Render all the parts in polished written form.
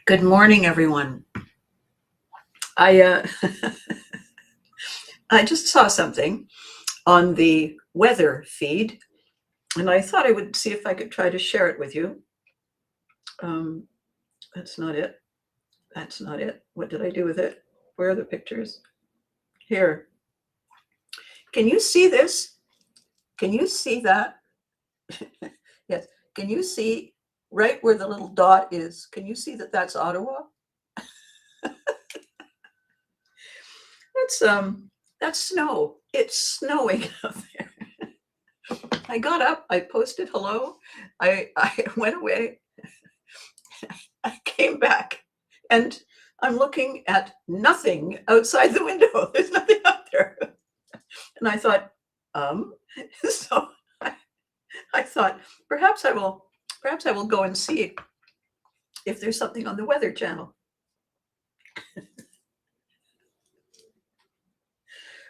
Good morning, everyone. I I just saw something on the weather feed, and I thought I would see if I could try to share it with you. Um, that's not it. That's not it. What did I do with it? Where are the pictures? Here. Can you see this? Can you see that? Yes. Can you see right where the little dot is? Can you see that that's Ottawa? That's that's snow. It's snowing out there. I got up, I posted hello, I went away, I came back, and I'm looking at nothing outside the window. There's nothing out there. And I thought, um, so I thought perhaps I will go and see if there's something on the Weather Channel.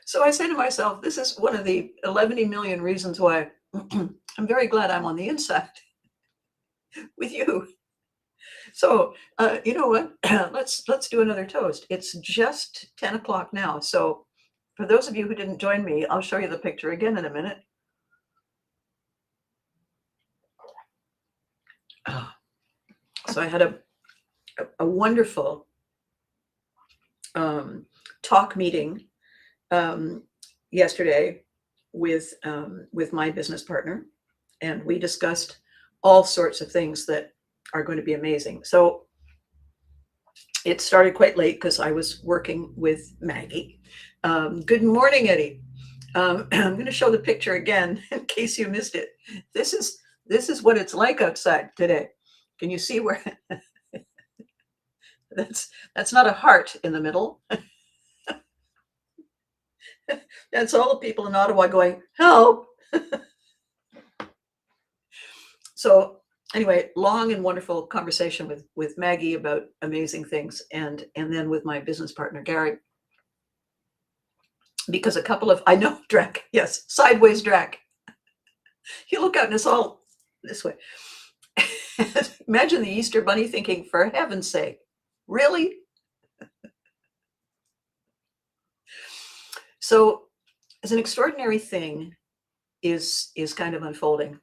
So I say to myself, this is one of the 11 million reasons why I'm very glad I'm on the inside with you. So you know what? let's do another toast. It's just 10 o'clock now. So for those of you who didn't join me, I'll show you the picture again in a minute. So I had a wonderful talk meeting yesterday with my business partner, and we discussed all sorts of things that are going to be amazing. So it started quite late because I was working with Maggie. Good morning, Eddie. I'm going to show the picture again in case you missed it. This is what it's like outside today. Can you see where that's not a heart in the middle. That's all the people in Ottawa going, help. So anyway, long and wonderful conversation with Maggie about amazing things, and then with my business partner Gary, because a couple of, I know, Drac, yes, sideways Drac. You look out and it's all this way. Imagine the Easter Bunny thinking, for heaven's sake, really? So as an extraordinary thing is kind of unfolding.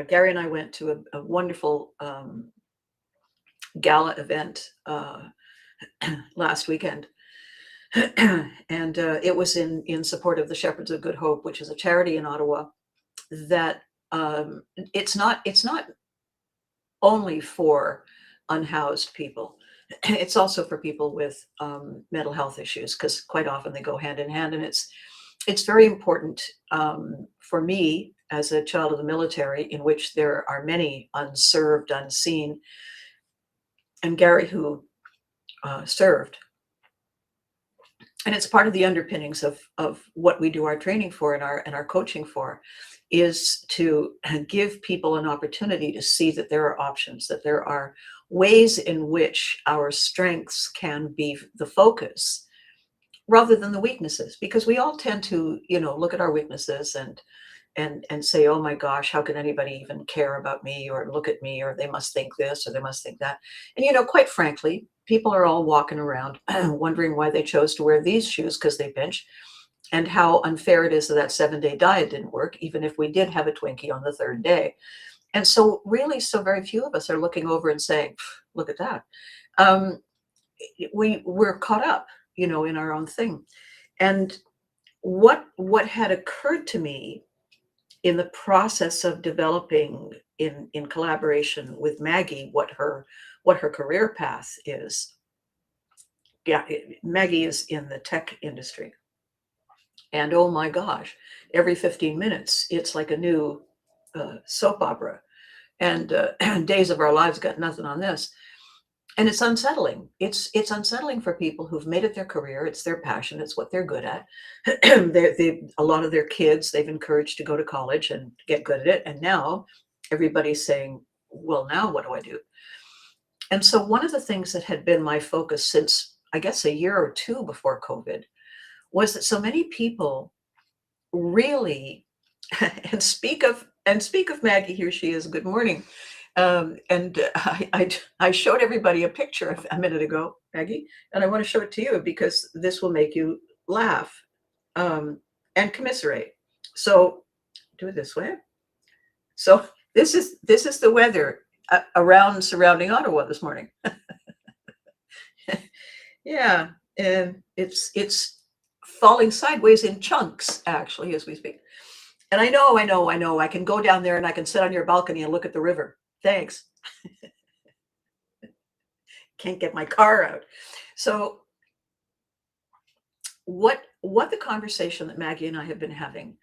Gary and I went to a wonderful gala event last weekend. And it was in support of the Shepherds of Good Hope, which is a charity in Ottawa that it's not only for unhoused people. It's also for people with mental health issues, because quite often they go hand in hand. And it's very important for me as a child of the military, in which there are many unserved, unseen, and Gary, who served. And it's part of the underpinnings of what we do our training for and our coaching for, is to give people an opportunity to see that there are options, that there are ways in which our strengths can be the focus rather than the weaknesses, because we all tend to, look at our weaknesses and say, oh my gosh, how can anybody even care about me or look at me, or they must think this or they must think that. And quite frankly, people are all walking around wondering why they chose to wear these shoes because they pinch, and how unfair it is that 7-day diet didn't work, even if we did have a Twinkie on the third day. And so really, so very few of us are looking over and saying, look at that. We're caught up, in our own thing. And what had occurred to me in the process of developing in collaboration with Maggie what her career path is. Yeah, Maggie is in the tech industry. And oh my gosh, every 15 minutes, it's like a new soap opera. And Days of Our Lives got nothing on this. And it's unsettling. It's unsettling for people who've made it their career. It's their passion. It's what they're good at. A lot of their kids, they've encouraged to go to college and get good at it. And now everybody's saying, well, now what do I do? And so one of the things that had been my focus since, I guess, a year or two before COVID, was that so many people really, and speak of Maggie, here she is, good morning. And I showed everybody a picture a minute ago, Maggie, and I want to show it to you because this will make you laugh um, and commiserate. So do it this way. So this is the weather around surrounding Ottawa this morning. Yeah, and it's falling sideways in chunks actually as we speak. And I know, I can go down there and I can sit on your balcony and look at the river. Thanks. Can't get my car out. So what the conversation that Maggie and I have been having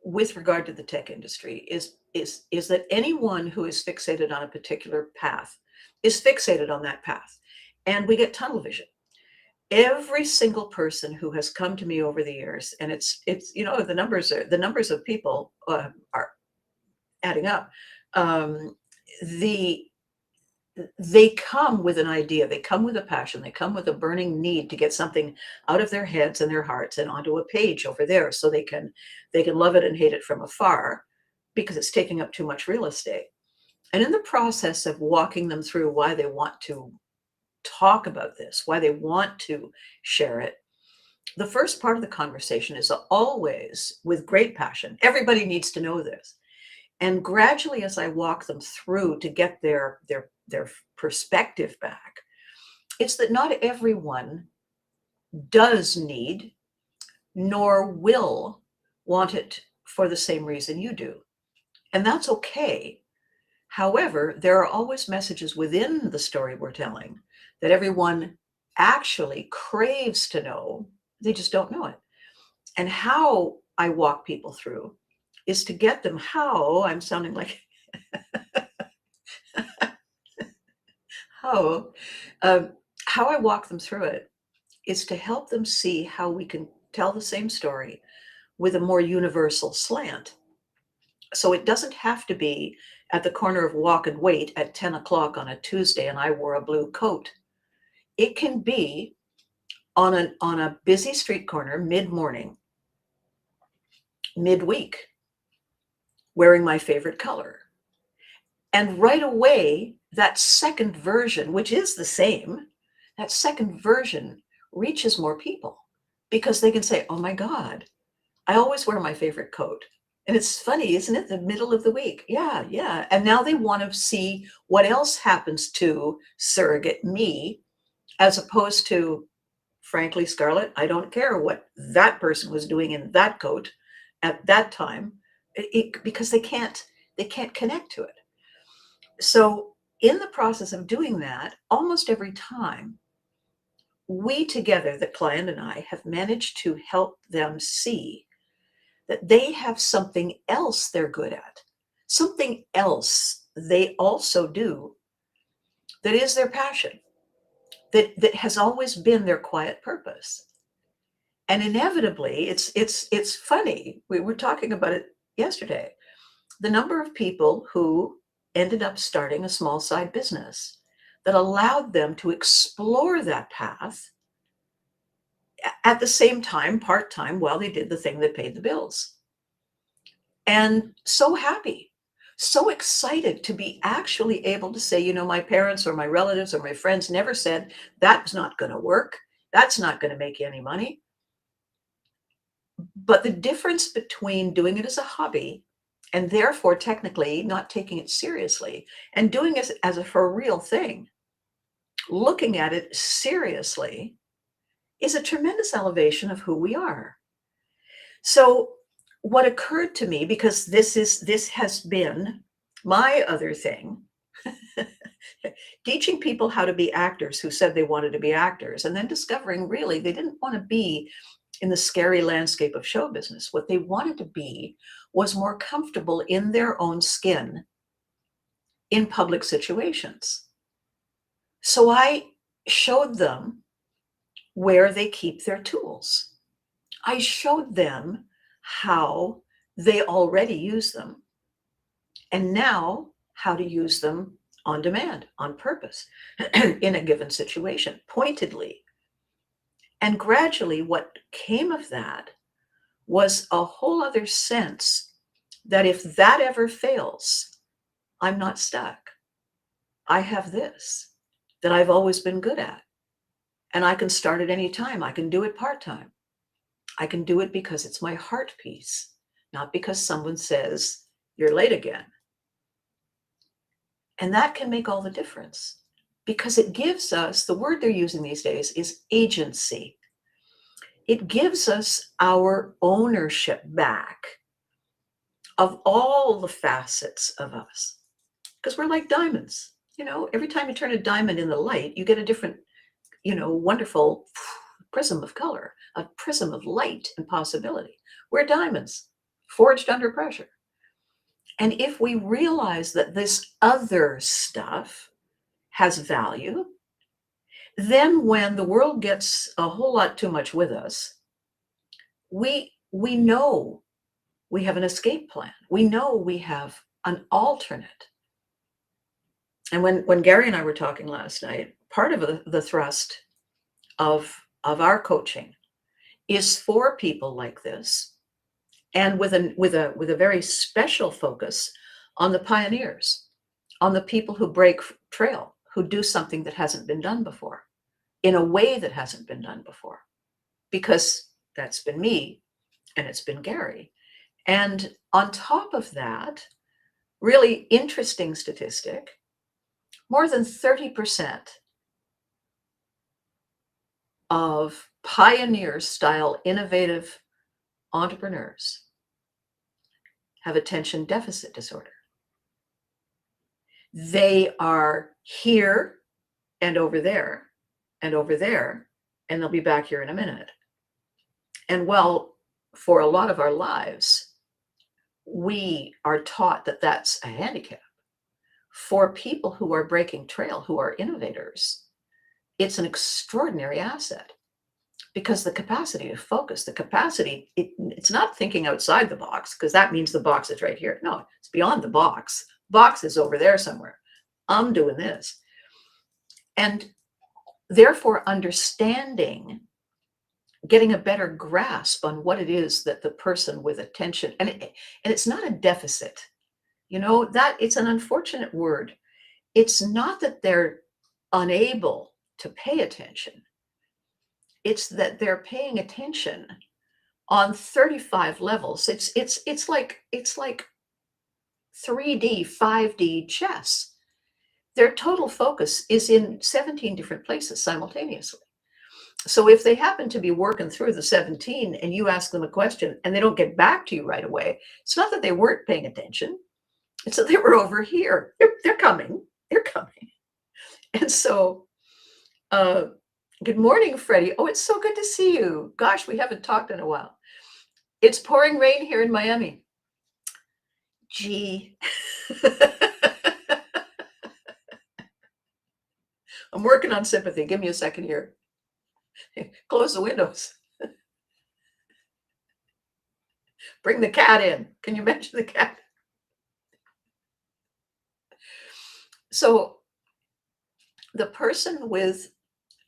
with regard to the tech industry is that anyone who is fixated on a particular path is fixated on that path. And we get tunnel vision. Every single person who has come to me over the years, and it's the numbers of people are adding up. Um, the they come with an idea, they come with a passion, they come with a burning need to get something out of their heads and their hearts and onto a page over there so they can love it and hate it from afar because it's taking up too much real estate. And in the process of walking them through why they want to talk about this, why they want to share it, the first part of the conversation is always with great passion. Everybody needs to know this. And gradually, as I walk them through to get their perspective back, it's that not everyone does need nor will want it for the same reason you do. And that's okay. However, there are always messages within the story we're telling that everyone actually craves to know. They just don't know it. And how I walk people through is to get them I'm sounding like how how I walk them through it is to help them see how we can tell the same story with a more universal slant. So it doesn't have to be at the corner of Walk and Wait at 10 o'clock on a Tuesday and I wore a blue coat. It can be on a busy street corner mid-morning, midweek, wearing my favorite color. And right away, that second version, which is the same, that second version reaches more people because they can say, oh my God, I always wear my favorite coat. And it's funny, isn't it? The middle of the week. Yeah, yeah. And now they want to see what else happens to surrogate me, as opposed to, frankly, Scarlett, I don't care what that person was doing in that coat at that time, because they can't connect to it. So in the process of doing that, almost every time, we together, the client and I, have managed to help them see that they have something else they're good at, something else they also do that is their passion, that has always been their quiet purpose. And inevitably, it's funny. We were talking about it yesterday. The number of people who ended up starting a small side business that allowed them to explore that path at the same time, part time, while they did the thing that paid the bills. And so happy, so excited to be actually able to say, my parents or my relatives or my friends never said that's not going to work. That's not going to make you any money. But the difference between doing it as a hobby and therefore technically not taking it seriously and doing it as a for real thing, looking at it seriously, is a tremendous elevation of who we are. So what occurred to me, because this has been my other thing, teaching people how to be actors who said they wanted to be actors, and then discovering really they didn't want to be in the scary landscape of show business. What they wanted to be was more comfortable in their own skin in public situations. So I showed them where they keep their tools. I showed them how they already use them, and now how to use them on demand, on purpose, in a given situation, pointedly. And gradually, what came of that was a whole other sense that if that ever fails, I'm not stuck. I have this that I've always been good at, and I can start at any time. I can do it part-time. I can do it because it's my heart piece, not because someone says, you're late again. And that can make all the difference because it gives us, the word they're using these days is agency. It gives us our ownership back of all the facets of us because we're like diamonds. Every time you turn a diamond in the light, you get a different, wonderful prism of color, a prism of light and possibility. We're diamonds forged under pressure. And if we realize that this other stuff has value, then when the world gets a whole lot too much with us, we know we have an escape plan. We know we have an alternate. And when Gary and I were talking last night, part of the thrust of our coaching is for people like this, and with a very special focus on the pioneers, on the people who break trail, who do something that hasn't been done before, in a way that hasn't been done before, because that's been me and it's been Gary. And on top of that, really interesting statistic, more than 30% of pioneer style innovative entrepreneurs have attention deficit disorder. They are here and over there and over there, and they'll be back here in a minute. And well, for a lot of our lives, we are taught that that's a handicap. For people who are breaking trail, who are innovators, it's an extraordinary asset because the capacity to focus, the capacity, it's not thinking outside the box, because that means the box is right here. No, it's beyond the box. Box is over there somewhere. I'm doing this. And therefore, understanding, getting a better grasp on what it is that the person with attention, and it's not a deficit, that it's an unfortunate word. It's not that they're unable to pay attention. It's that they're paying attention on 35 levels. It's like 3D, 5D chess. Their total focus is in 17 different places simultaneously. So if they happen to be working through the 17 and you ask them a question and they don't get back to you right away, it's not that they weren't paying attention. It's that they were over here. They're coming. They're coming. And so, good morning, Freddie. Oh, it's so good to see you. Gosh, we haven't talked in a while. It's pouring rain here in Miami. Gee. I'm working on sympathy. Give me a second here. Close the windows. Bring the cat in. Can you mention the cat? So the person with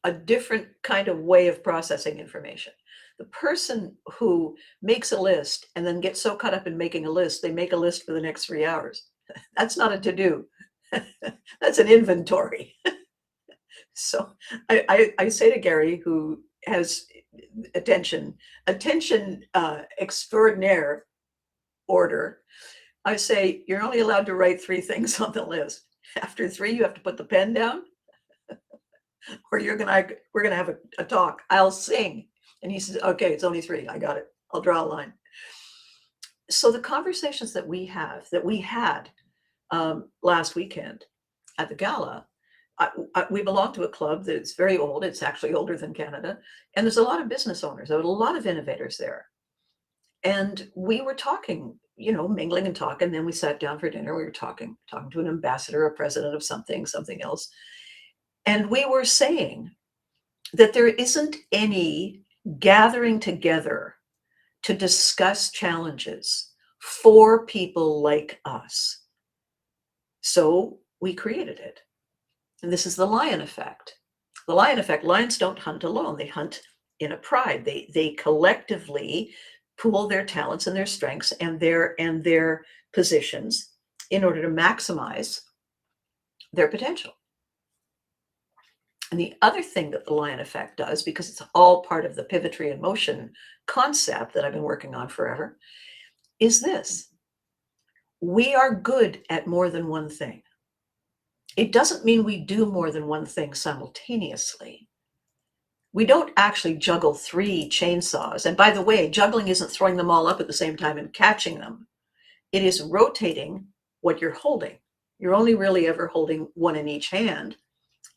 a different kind of way of processing information, the person who makes a list and then gets so caught up in making a list, they make a list for the next 3 hours. That's not a to-do. That's an inventory. So I say to Gary, who has attention extraordinaire order, I say, you're only allowed to write 3 things on the list. After 3, you have to put the pen down, or we're gonna have a talk. I'll sing. And he says, okay, it's only 3. I got it. I'll draw a line. So the conversations that we had last weekend at the gala, we belong to a club that's very old. It's actually older than Canada. And there's a lot of business owners. There were a lot of innovators there. And we were talking, mingling and talking. And then we sat down for dinner. We were talking to an ambassador, a president of something else. And we were saying that there isn't any gathering together to discuss challenges for people like us. So we created it. And this is the lion effect. The lion effect, lions don't hunt alone. They hunt in a pride. They collectively pool their talents and their strengths and their positions in order to maximize their potential. And the other thing that the lion effect does, because it's all part of the Pivotry in motion concept that I've been working on forever, is this. We are good at more than one thing. It doesn't mean we do more than one thing simultaneously. We don't actually juggle 3 chainsaws. And by the way, juggling isn't throwing them all up at the same time and catching them. It is rotating what you're holding. You're only really ever holding one in each hand,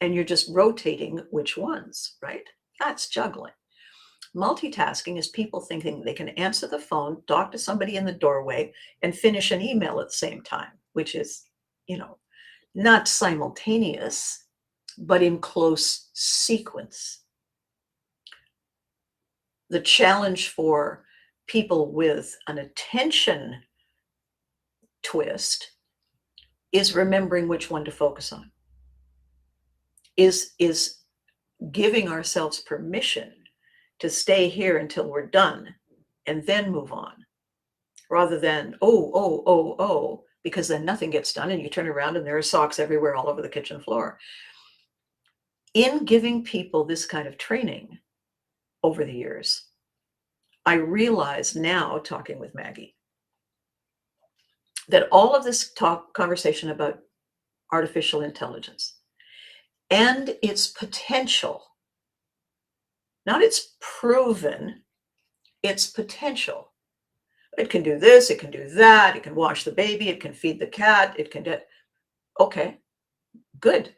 and you're just rotating which ones, right? That's juggling. Multitasking is people thinking they can answer the phone, talk to somebody in the doorway, and finish an email at the same time, which is, not simultaneous, but in close sequence. The challenge for people with an attention twist is remembering which one to focus on, is giving ourselves permission to stay here until we're done and then move on, rather than, because then nothing gets done and you turn around and there are socks everywhere all over the kitchen floor. In giving people this kind of training over the years, I realize now, talking with Maggie, that all of this conversation about artificial intelligence and its potential, not its proven, its potential. It can do this, it can do that, it can wash the baby, it can feed the cat, it can do. Okay, good.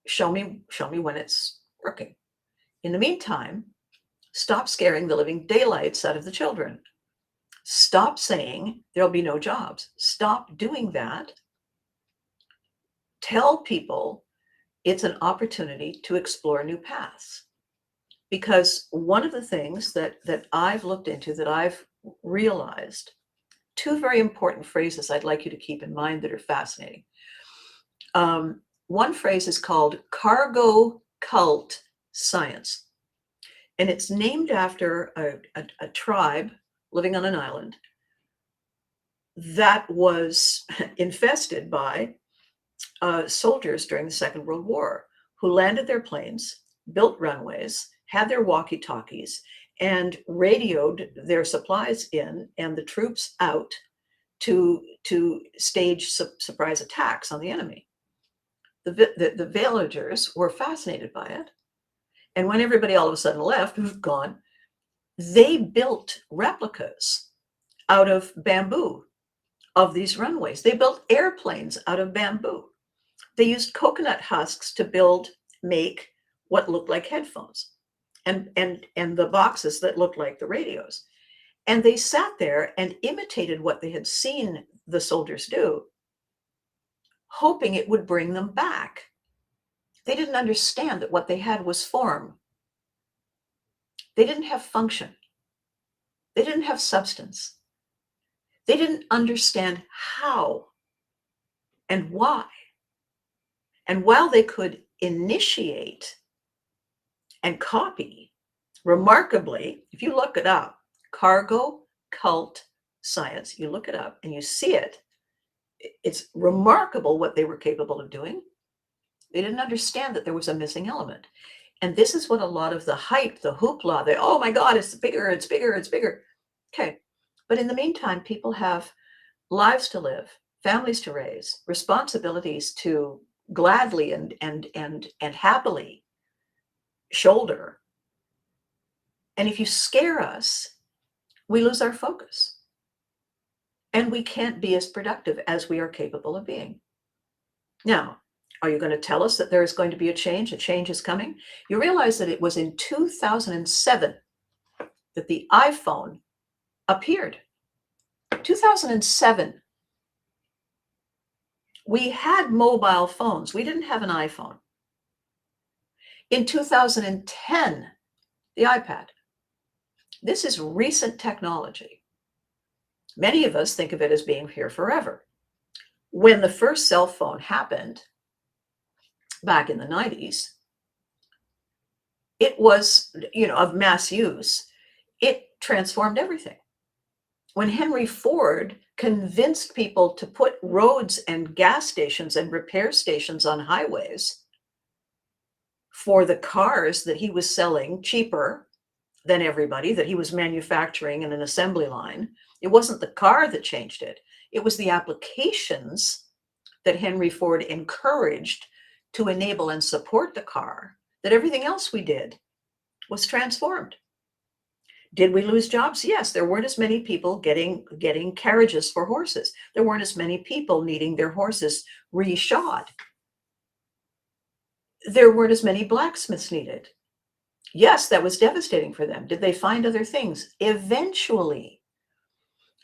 Show me when it's working. In the meantime, stop scaring the living daylights out of the children. Stop saying there'll be no jobs. Stop doing that. Tell people it's an opportunity to explore new paths. Because one of the things that I've looked into, that I've realized, 2 very important phrases I'd like you to keep in mind that are fascinating. One phrase is called cargo cult science. And it's named after a tribe living on an island that was infested by soldiers during the Second World War, who landed their planes, built runways, had their walkie-talkies, and radioed their supplies in and the troops out to stage surprise attacks on the enemy. The villagers were fascinated by it. And when everybody all of a sudden left, gone, they built replicas out of bamboo of these runways. They built airplanes out of bamboo. They used coconut husks to make what looked like headphones and the boxes that looked like the radios. And they sat there and imitated what they had seen the soldiers do, hoping it would bring them back. They didn't understand that what they had was form. They didn't have function. They didn't have substance. They didn't understand how and why. And while they could initiate and copy, remarkably, if you look it up, cargo cult science, you look it up and you see it, it's remarkable what they were capable of doing. They didn't understand that there was a missing element. And this is what a lot of the hype, the hoopla, oh my God, it's bigger, it's bigger, it's bigger. Okay. But in the meantime, people have lives to live, families to raise, responsibilities to gladly and happily shoulder. And if you scare us, we lose our focus. And we can't be as productive as we are capable of being. Now, are you going to tell us that there is going to be a change is coming? You realize that it was in 2007 that the iPhone appeared. 2007. We had mobile phones. We didn't have an iPhone. In 2010, the iPad. This is recent technology. Many of us think of it as being here forever. When the first cell phone happened back in the 90s, it was, of mass use. It transformed everything. When Henry Ford convinced people to put roads and gas stations and repair stations on highways for the cars that he was selling cheaper than everybody, that he was manufacturing in an assembly line, it wasn't the car that changed it. It was the applications that Henry Ford encouraged to enable and support the car, that everything else we did was transformed. Did we lose jobs? Yes, there weren't as many people getting carriages for horses. There weren't as many people needing their horses reshod. There weren't as many blacksmiths needed. Yes, that was devastating for them. Did they find other things? Eventually.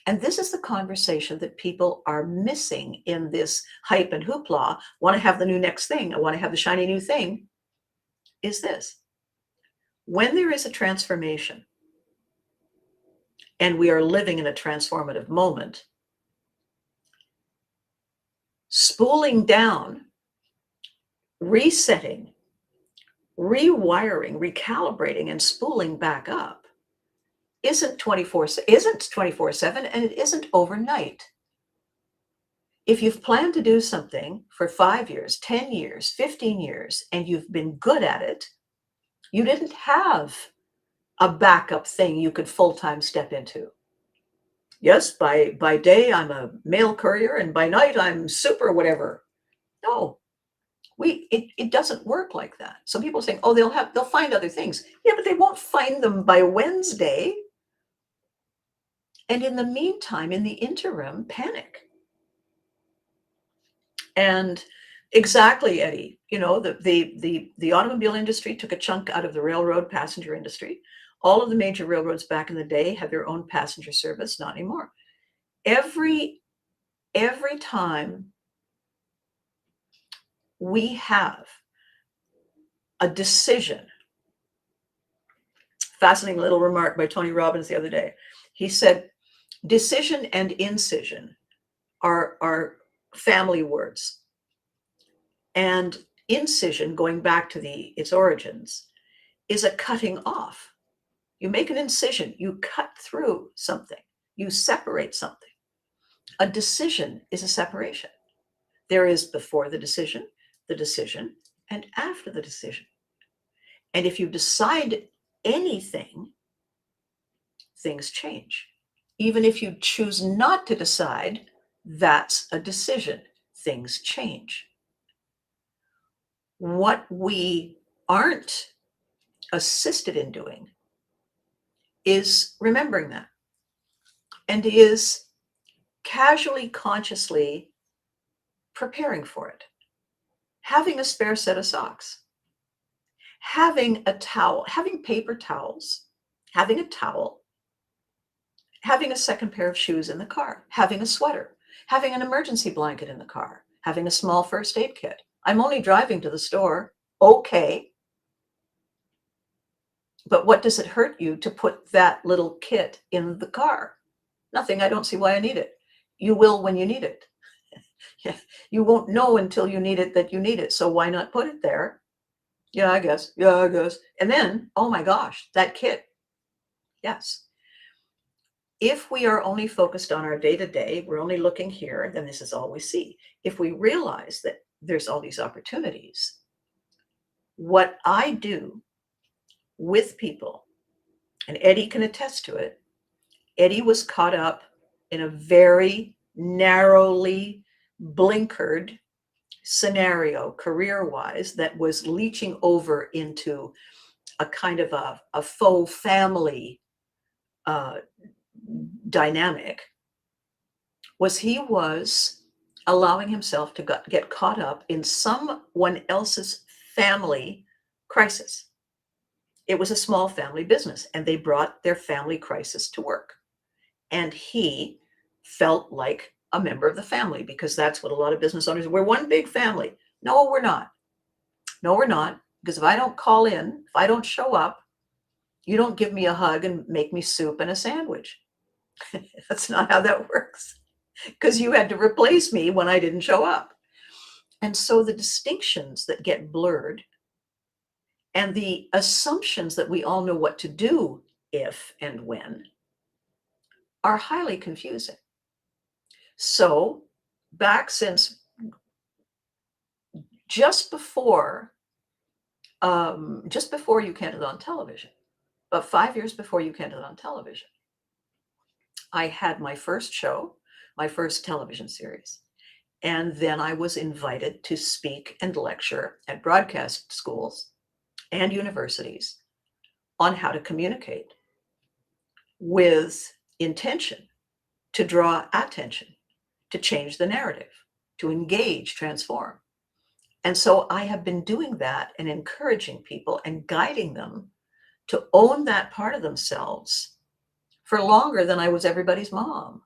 And this is the conversation that people are missing in this hype and hoopla. Want to have the new next thing. I want to have the shiny new thing. Is this. When there is a transformation, and we are living in a transformative moment, spooling down, resetting, rewiring, recalibrating, and spooling back up isn't 24/7, and it isn't overnight. If you've planned to do something for 5 years, 10 years, 15 years, and you've been good at it, you didn't have a backup thing you could full-time step into. Yes, by day I'm a mail courier, and by night I'm super whatever. No, it doesn't work like that. So people are saying, oh, they'll find other things. Yeah, but they won't find them by Wednesday. And in the meantime, in the interim, panic. And exactly, Eddie, the automobile industry took a chunk out of the railroad passenger industry. All of the major railroads back in the day had their own passenger service, not anymore. Every time we have a decision, fascinating little remark by Tony Robbins the other day. He said, decision and incision are family words. And incision, going back to its origins, is a cutting off. You make an incision, you cut through something, you separate something. A decision is a separation. There is before the decision, and after the decision. And if you decide anything, things change. Even if you choose not to decide, that's a decision. Things change. What we aren't assisted in doing is remembering that, and is casually, consciously preparing for it. Having a spare set of socks, having a towel, having paper towels, having a towel, having a second pair of shoes in the car, having a sweater, having an emergency blanket in the car, having a small first aid kit. I'm only driving to the store. Okay. But what does it hurt you to put that little kit in the car? Nothing. I don't see why I need it. You will when you need it. You won't know until you need it that you need it. So why not put it there? Yeah, I guess. Yeah, I guess. And then, oh my gosh, that kit. Yes. If we are only focused on our day-to-day, we're only looking here, then this is all we see. If we realize that there's all these opportunities, what I do with people, and Eddie can attest to it, Eddie was caught up in a very narrowly blinkered scenario career-wise that was leaching over into a kind of a faux family dynamic. He was allowing himself to get caught up in someone else's family crisis. It was a small family business, and they brought their family crisis to work. And he felt like a member of the family, because that's what a lot of business owners, we're one big family. No, we're not. No, we're not. Because if I don't call in, if I don't show up, you don't give me a hug and make me soup and a sandwich. That's not how that works. Because you had to replace me when I didn't show up. And so the distinctions that get blurred, and the assumptions that we all know what to do if and when, are highly confusing. So back since just before You Can't on television, but 5 years before You Can't on television, I had my first show, my first television series. And then I was invited to speak and lecture at broadcast schools and universities on how to communicate with intention, to draw attention, to change the narrative, to engage, transform. And so I have been doing that and encouraging people and guiding them to own that part of themselves for longer than I was everybody's mom.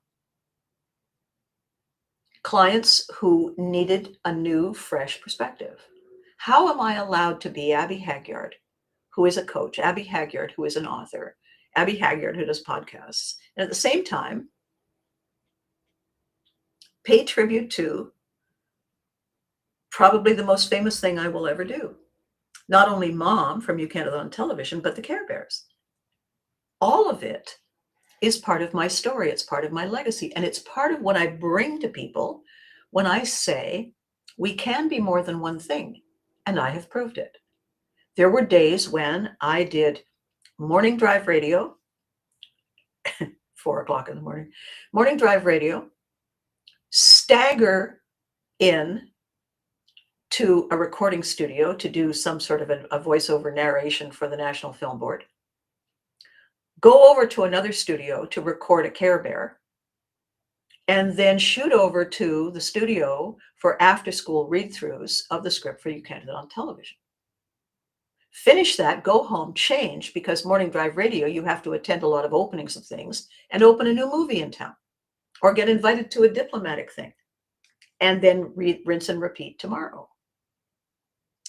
Clients who needed a new, fresh perspective. How am I allowed to be Abby Hagyard, who is a coach, Abby Hagyard, who is an author, Abby Hagyard, who does podcasts, and at the same time, pay tribute to probably the most famous thing I will ever do? Not only Mom from You Can't on television, but the Care Bears. All of it is part of my story. It's part of my legacy. And it's part of what I bring to people when I say we can be more than one thing. And I have proved it. There were days when I did morning drive radio, 4 o'clock in the morning, morning drive radio, stagger in to a recording studio to do some sort of a voiceover narration for the National Film Board, go over to another studio to record a Care Bear, and then shoot over to the studio for after-school read-throughs of the script for You Can't on television. Finish that, go home, change, because morning drive radio, you have to attend a lot of openings of things and open a new movie in town or get invited to a diplomatic thing, and then rinse and repeat tomorrow.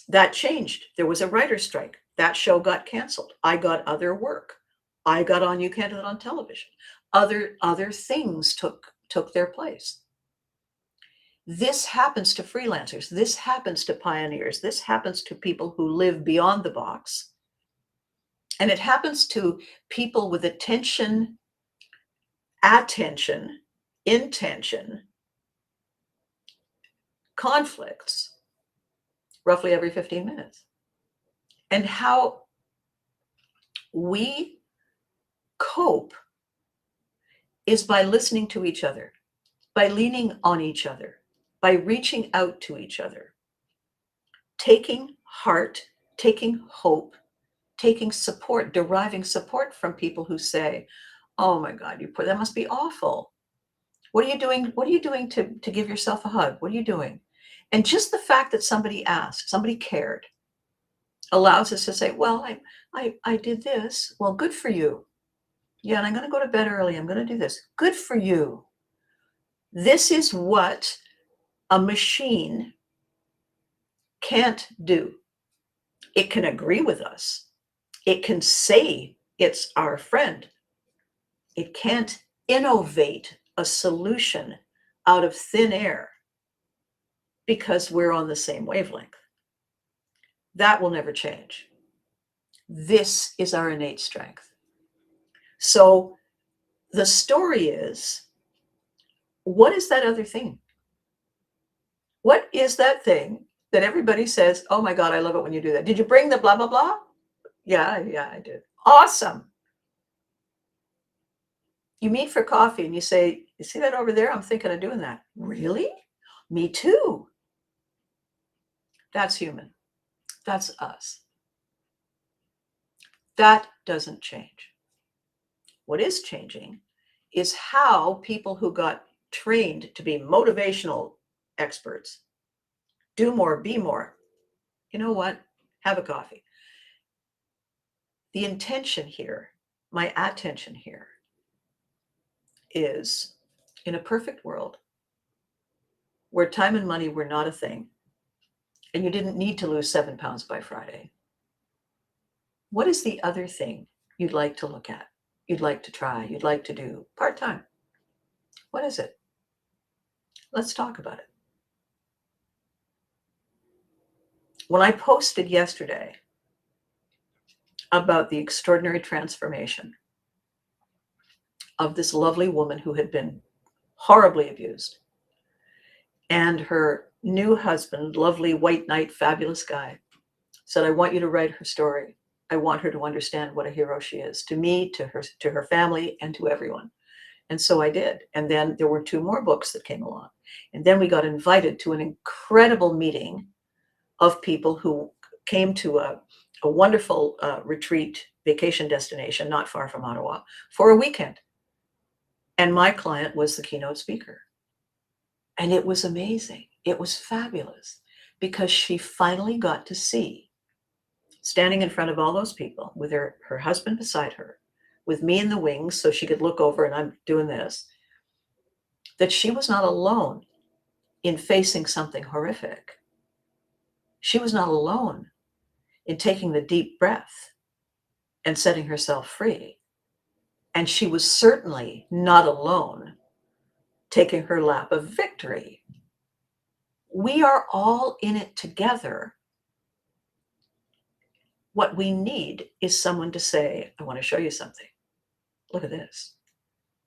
That changed. There was a writer's strike. That show got canceled. I got other work. I got on You Can't on television. Other things took their place. This happens to freelancers. This happens to pioneers. This happens to people who live beyond the box. And it happens to people with attention, intention, conflicts, roughly every 15 minutes. And how we cope is by listening to each other, by leaning on each other, by reaching out to each other, taking heart, taking hope, taking support, deriving support from people who say, oh my God, that must be awful. What are you doing? What are you doing to give yourself a hug? What are you doing? And just the fact that somebody asked, somebody cared, allows us to say, well, I did this. Well, good for you. Yeah, and I'm going to go to bed early. I'm going to do this. Good for you. This is what a machine can't do. It can agree with us. It can say it's our friend. It can't innovate a solution out of thin air because we're on the same wavelength. That will never change. This is our innate strength. So the story is, what is that other thing? What is that thing that everybody says, oh my God, I love it when you do that. Did you bring the blah, blah, blah? Yeah, I did. Awesome. You meet for coffee and you say, you see that over there? I'm thinking of doing that. Really? Me too. That's human. That's us. That doesn't change. What is changing is how people who got trained to be motivational experts, do more, be more. You know what? Have a coffee. The intention here, my attention here, is in a perfect world where time and money were not a thing, and you didn't need to lose 7 pounds by Friday. What is the other thing you'd like to look at, you'd like to try, you'd like to do part-time? What is it? Let's talk about it. When I posted yesterday about the extraordinary transformation of this lovely woman who had been horribly abused. And her new husband, lovely white knight, fabulous guy, said, I want you to write her story. I want her to understand what a hero she is, to me, to her family, and to everyone. And so I did. And then there were 2 more books that came along. And then we got invited to an incredible meeting of people who came to a wonderful retreat vacation destination not far from Ottawa for a weekend. And my client was the keynote speaker. And it was amazing. It was fabulous because she finally got to see, standing in front of all those people with her husband beside her, with me in the wings so she could look over and I'm doing this, that she was not alone in facing something horrific. She was not alone in taking the deep breath and setting herself free. And she was certainly not alone taking her lap of victory. We are all in it together. What we need is someone to say, I want to show you something. Look at this.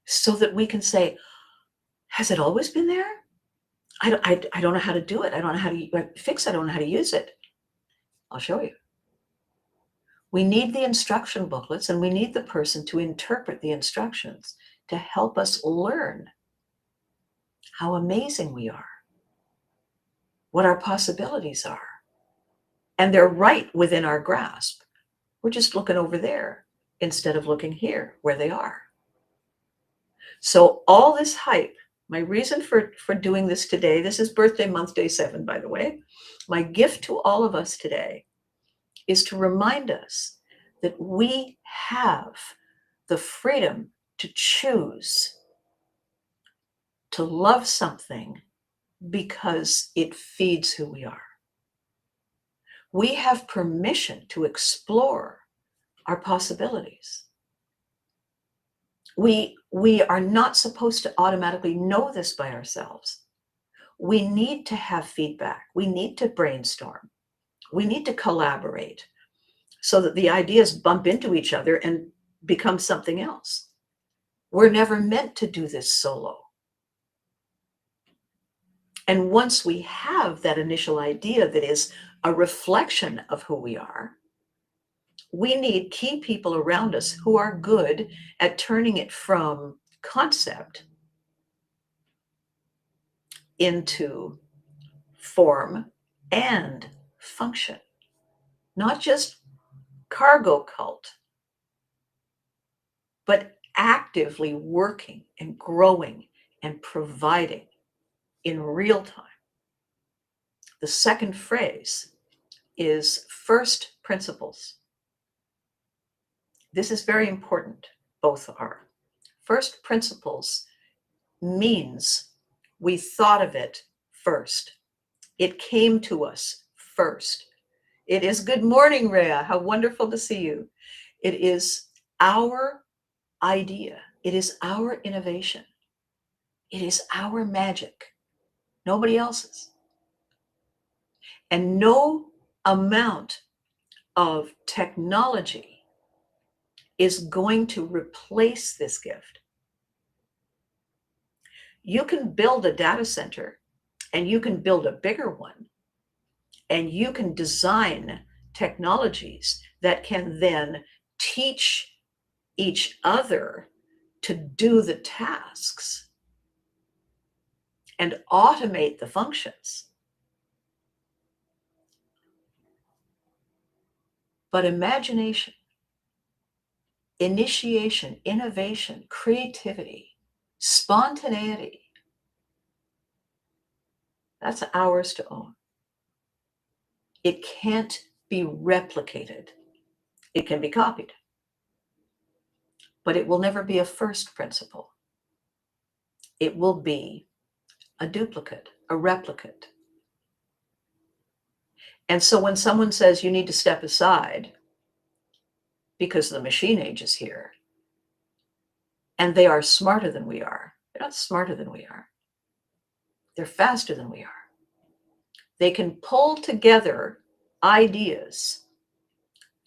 So that we can say, has it always been there? I don't know how to do it. I don't know how to fix it. I don't know how to use it. I'll show you. We need the instruction booklets and we need the person to interpret the instructions to help us learn how amazing we are, what our possibilities are. And they're right within our grasp. We're just looking over there instead of looking here where they are. So all this hype, my reason for doing this today, this is birthday month, day 7, by the way. My gift to all of us today is to remind us that we have the freedom to choose to love something because it feeds who we are. We have permission to explore our possibilities. We are not supposed to automatically know this by ourselves. We need to have feedback. We need to brainstorm. We need to collaborate so that the ideas bump into each other and become something else. We're never meant to do this solo. And once we have that initial idea that is a reflection of who we are, we need key people around us who are good at turning it from concept into form and function. Not just cargo cult, but actively working and growing and providing in real time. The second phrase is first principles. This is very important, both are. First principles means we thought of it first. It came to us first. It is good morning, Rhea. How wonderful to see you. It is our idea. It is our innovation. It is our magic. Nobody else's. And no amount of technology is going to replace this gift. You can build a data center and you can build a bigger one and you can design technologies that can then teach each other to do the tasks and automate the functions. But imagination, initiation, innovation, creativity, spontaneity, that's ours to own. It can't be replicated. It can be copied, but it will never be a first principle. It will be a duplicate, a replicate. And so when someone says you need to step aside because the machine age is here, and they are smarter than we are, they're not smarter than we are. They're faster than we are. They can pull together ideas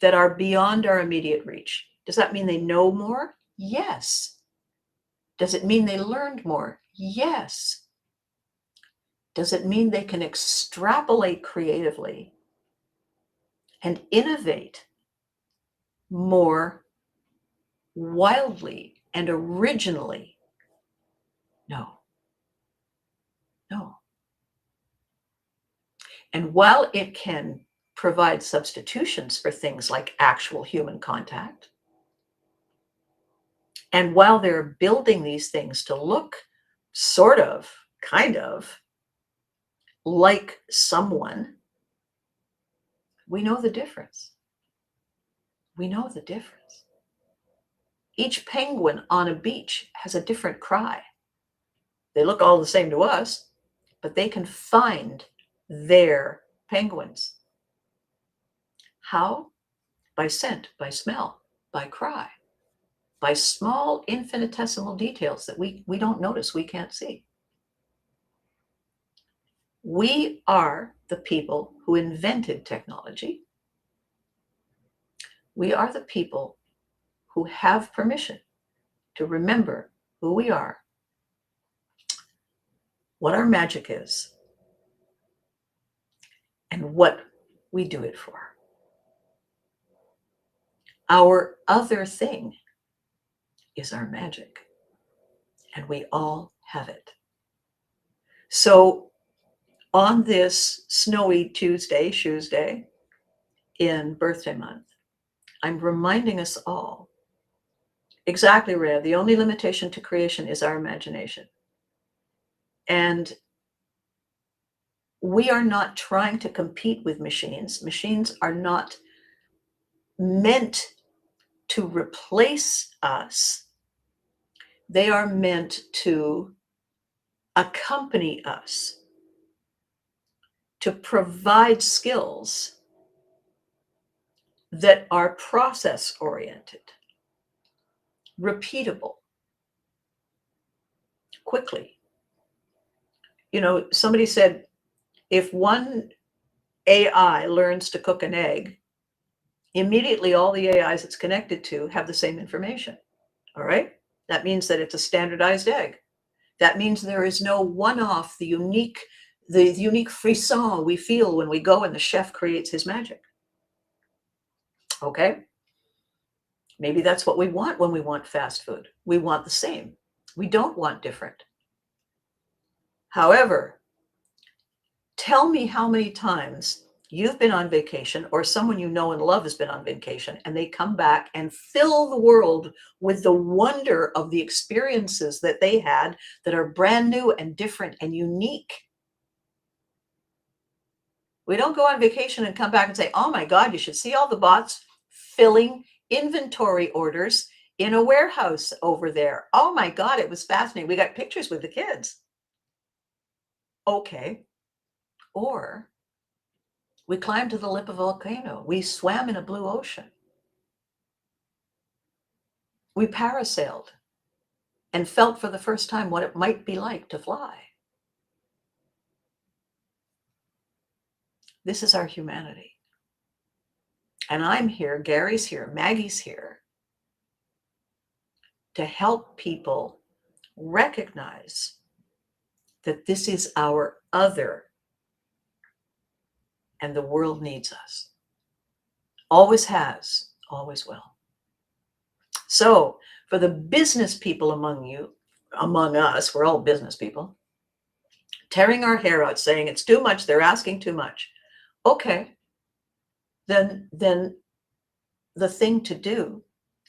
that are beyond our immediate reach. Does that mean they know more? Yes. Does it mean they learned more? Yes. Does it mean they can extrapolate creatively and innovate more wildly and originally? No, no. And while it can provide substitutions for things like actual human contact, and while they're building these things to look sort of, kind of like someone, we know the difference. We know the difference. Each penguin on a beach has a different cry. They look all the same to us, but they can find their penguins. How? By scent, by smell, by cry, by small infinitesimal details that we don't notice, we can't see. We are the people who invented technology. We are the people who have permission to remember who we are, what our magic is, and what we do it for. Our other thing is our magic, and we all have it. So on this snowy Tuesday, Shoes Day, in birthday month, I'm reminding us all, exactly, Rhea, the only limitation to creation is our imagination. And we are not trying to compete with machines. Machines are not meant to replace us. They are meant to accompany us, to provide skills that are process-oriented, repeatable, quickly. You know, somebody said, if one AI learns to cook an egg, immediately all the AIs it's connected to have the same information. All right? That means that it's a standardized egg. That means there is no one-off, the unique frisson we feel when we go and the chef creates his magic. Okay? Maybe that's what we want when we want fast food. We want the same. We don't want different. However, tell me how many times you've been on vacation or someone you know and love has been on vacation and they come back and fill the world with the wonder of the experiences that they had that are brand new and different and unique. We don't go on vacation and come back and say, oh my God, you should see all the bots filling inventory orders in a warehouse over there. Oh my God, it was fascinating. We got pictures with the kids. Okay. Or we climbed to the lip of a volcano. We swam in a blue ocean. We parasailed and felt for the first time what it might be like to fly. This is our humanity. And I'm here, Gary's here, Maggie's here to help people recognize that this is our other and the world needs us. Always has, always will. So for the business people among you, among us, we're all business people, tearing our hair out saying it's too much, they're asking too much. Okay, then the thing to do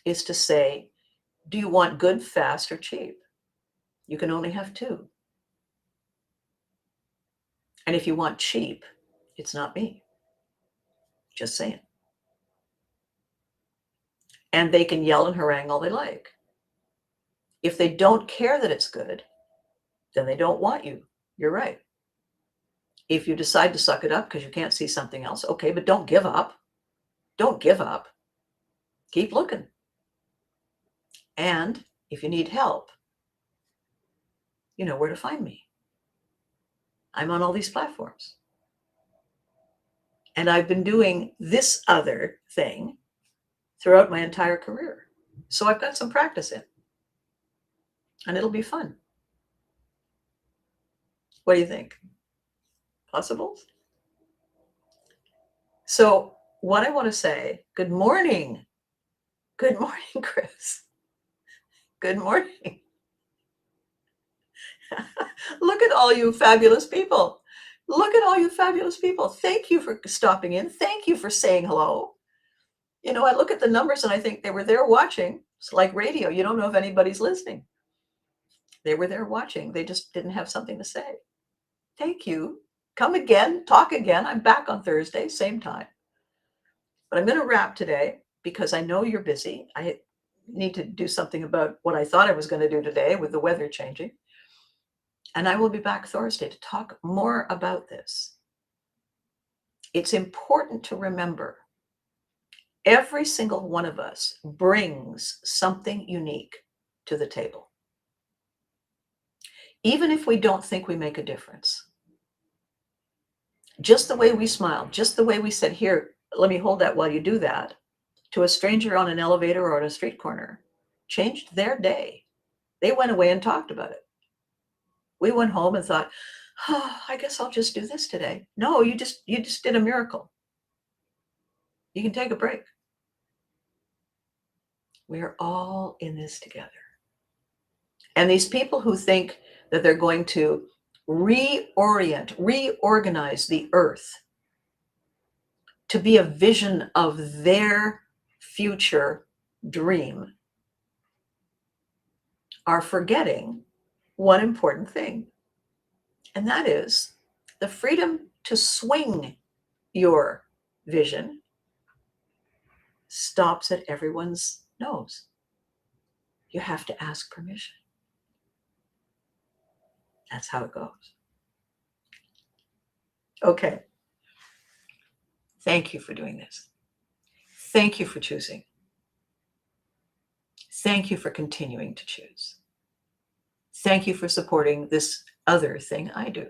is to say, do you want good, fast, or cheap? You can only have two. And if you want cheap, it's not me. Just saying. And they can yell and harangue all they like. If they don't care that it's good, then they don't want you. You're right. If you decide to suck it up because you can't see something else, okay, but don't give up. Don't give up. Keep looking. And if you need help, you know where to find me. I'm on all these platforms. And I've been doing this other thing throughout my entire career. So I've got some practice in. and it'll be fun. What do you think? Possible? So what I want to say, good morning. Good morning, Chris. Good morning. Look at all you fabulous people. Look at all you fabulous people. Thank you for stopping in. Thank you for saying hello. You know, I look at the numbers and I think they were there watching. It's like radio. You don't know if anybody's listening. They were there watching. They just didn't have something to say. Thank you. Come again, talk again. I'm back on Thursday, same time. But I'm going to wrap today because I know you're busy. I need to do something about what I thought I was going to do today with the weather changing. And I will be back Thursday to talk more about this. It's important to remember every single one of us brings something unique to the table. Even if we don't think we make a difference. Just the way we smile, just the way we said, here, let me hold that while you do that, to a stranger on an elevator or on a street corner, changed their day. They went away and talked about it. We went home and thought, oh, I guess I'll just do this today. No, you just did a miracle. You can take a break. We are all in this together. And these people who think that they're going to reorganize the earth to be a vision of their future dream are forgetting one important thing. And that is the freedom to swing your vision stops at everyone's nose. You have to ask permission. That's how it goes. Okay. Thank you for doing this. Thank you for choosing. Thank you for continuing to choose. Thank you for supporting this other thing I do.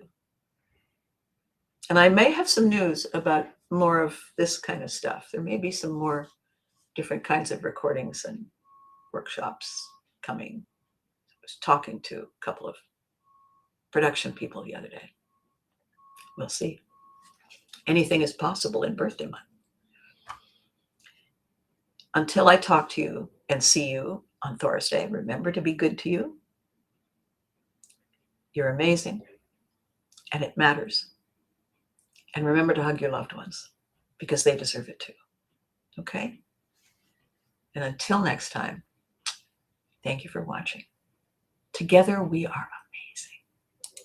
And I may have some news about more of this kind of stuff. There may be some more different kinds of recordings and workshops coming. I was talking to a couple of production people the other day. We'll see. Anything is possible in birthday month. Until I talk to you and see you on Thursday, remember to be good to you. You're amazing, and it matters. And remember to hug your loved ones because they deserve it too. Okay? And until next time, thank you for watching. Together we are